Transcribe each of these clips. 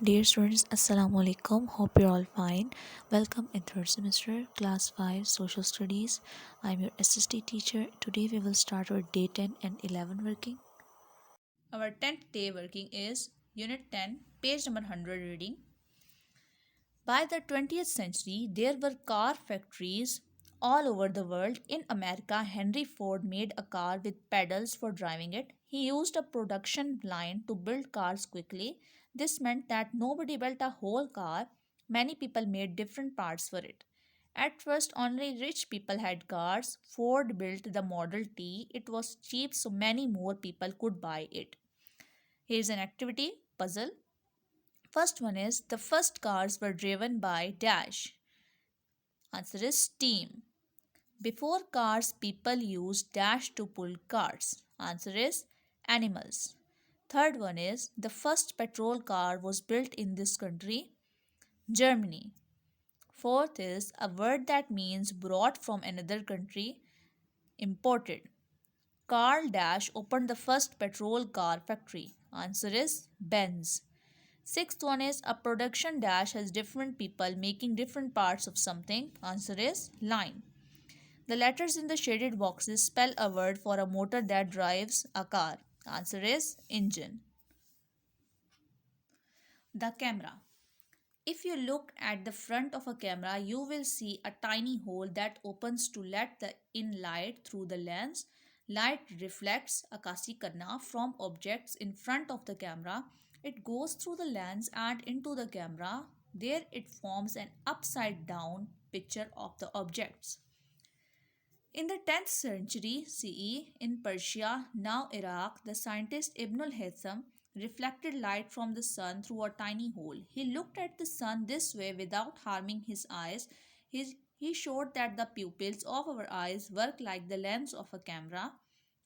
Dear students, Assalamu alaikum. Hope you're all fine. Welcome in third semester, class 5, social studies. I'm your SST teacher. Today we will start our day 10 and 11 working. Our 10th day working is Unit 10, page number 100 reading. By the 20th century, there were car factories all over the world. In America, Henry Ford made a car with pedals for driving it. He used a production line to build cars quickly. This meant that nobody built a whole car, many people made different parts for it. At first, only rich people had cars. Ford built the Model T. It was cheap, so many more people could buy it. Here's an activity puzzle. First one is the first cars were driven by dash. Answer is steam. Before cars, people used dash to pull carts. Answer is animals. Third one is the first petrol car was built in this country, Germany. Fourth is a word that means brought from another country, imported. Carl Dash opened the first petrol car factory. Answer is Benz. Sixth one is a production dash has different people making different parts of something. Answer is line. The letters in the shaded boxes spell a word for a motor that drives a car. Answer is engine. The camera. If you look at the front of a camera, you will see a tiny hole that opens to let the in light through the lens. Light reflects akasi karna from objects in front of the camera. It goes through the lens and into the camera. There it forms an upside down picture of the objects. In the 10th century CE, in Persia, now Iraq, the scientist Ibn al-Haytham reflected light from the sun through a tiny hole. He looked at the sun this way without harming his eyes. He showed that the pupils of our eyes work like the lens of a camera.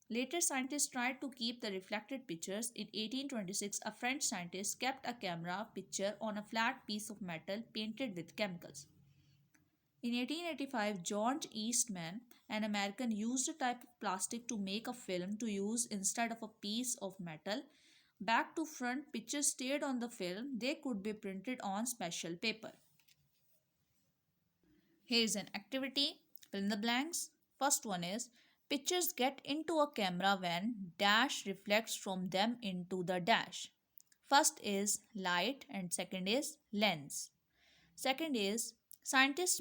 Later, scientists tried to keep the reflected pictures. In 1826, a French scientist kept a camera picture on a flat piece of metal painted with chemicals. In 1885, George Eastman, an American, used a type of plastic to make a film to use instead of a piece of metal. Back to front, pictures stayed on the film. They could be printed on special paper. Here's an activity. Fill in the blanks. First one is pictures get into a camera when dash reflects from them into the dash. First is light and second is lens. Second is scientists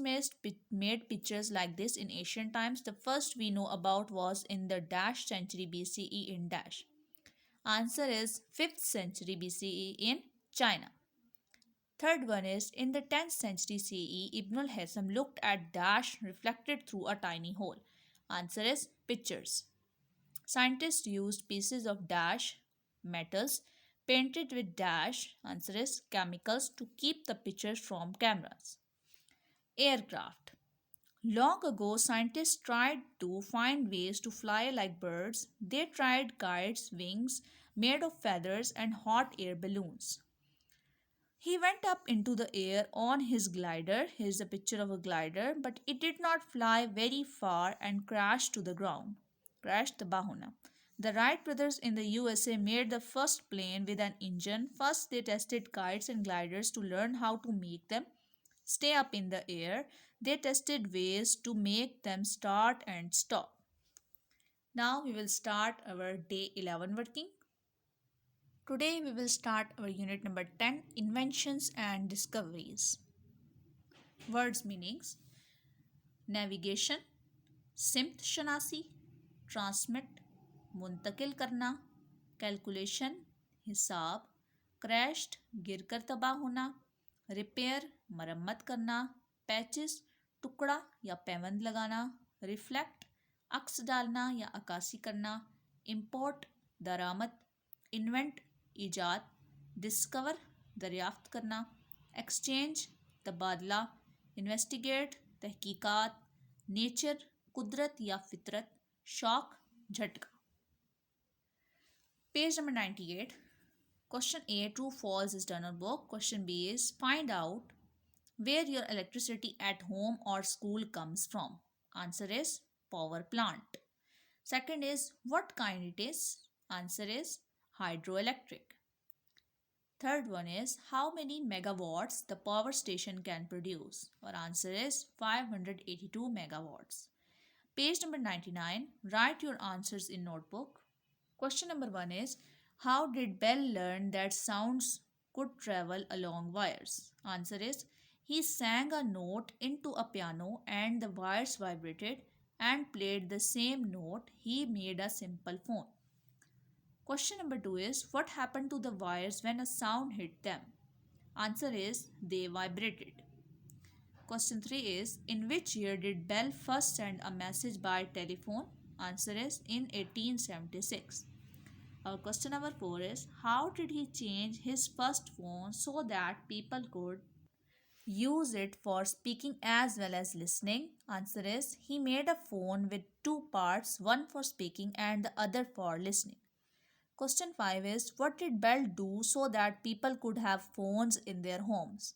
made pictures like this in ancient times. The first we know about was in the dash century BCE in dash. Answer is 5th century BCE in China. Third one is in the 10th century CE, Ibn al-Haytham looked at dash reflected through a tiny hole. Answer is pictures. Scientists used pieces of dash metals painted with dash, answer is chemicals, to keep the pictures from cameras. Aircraft. Long ago, scientists tried to find ways to fly like birds. They tried kites, wings made of feathers, and hot air balloons. He went up into the air on his glider. Here's a picture of a glider, but it did not fly very far and crashed to the ground. Crashed the Bahuna. The Wright brothers in the USA made the first plane with an engine. First, they tested kites and gliders to learn how to make them stay up in the air. They tested ways to make them start and stop. Now we will start our day 11 working. Today we will start our unit number 10, inventions and discoveries. Words meanings: navigation, सिमत शनासी, transmit, मुंतकिल करना, calculation, हिसाब, crashed, गिरकर तबाह होना, repair, मरम्मत करना, patches, टुकड़ा या पैबंद लगाना, रिफ्लेक्ट, अक्स डालना या अक्कासी करना, इंपोर्ट, दरामद, इन्वेंट, ईजाद, डिस्कवर, दरियाफ्त करना, एक्सचेंज, तबादला, इन्वेस्टिगेट, तहकीकात, नेचर, कुदरत या फितरत, शॉक, झटका. Page number 98. Question A, true false is done on book. Question B is find out where your electricity at home or school comes from. Answer is power plant. Second is what kind it is. Answer is hydroelectric. Third one is how many megawatts the power station can produce. Our answer is 582 megawatts. Page number 99. Write your answers in notebook. Question number 1 is how did Bell learn that sounds could travel along wires? Answer is he sang a note into a piano and the wires vibrated and played the same note. He made a simple phone. Question number 2 is what happened to the wires when a sound hit them? Answer is they vibrated. Question 3 is in which year did Bell first send a message by telephone? Answer is in 1876. Our question number 4 is how did he change his first phone so that people could use it for speaking as well as listening? Answer is he made a phone with two parts, one for speaking and the other for listening. Question 5 is what did Bell do so that people could have phones in their homes?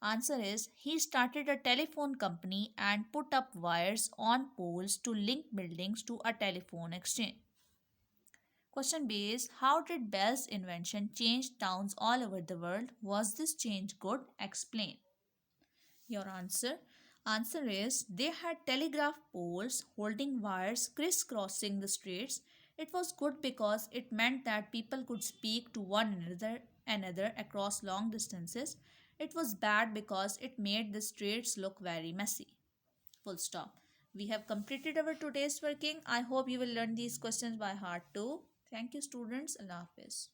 Answer is he started a telephone company and put up wires on poles to link buildings to a telephone exchange. Question B is how did Bell's invention change towns all over the world? Was this change good? Explain. Your answer is they had telegraph poles holding wires crisscrossing the streets. It was good because it meant that people could speak to one another across long distances. It was bad because it made the streets look very messy. Full stop. We have completed our today's working. I hope you will learn these questions by heart too. Thank you students. Allah Hafiz.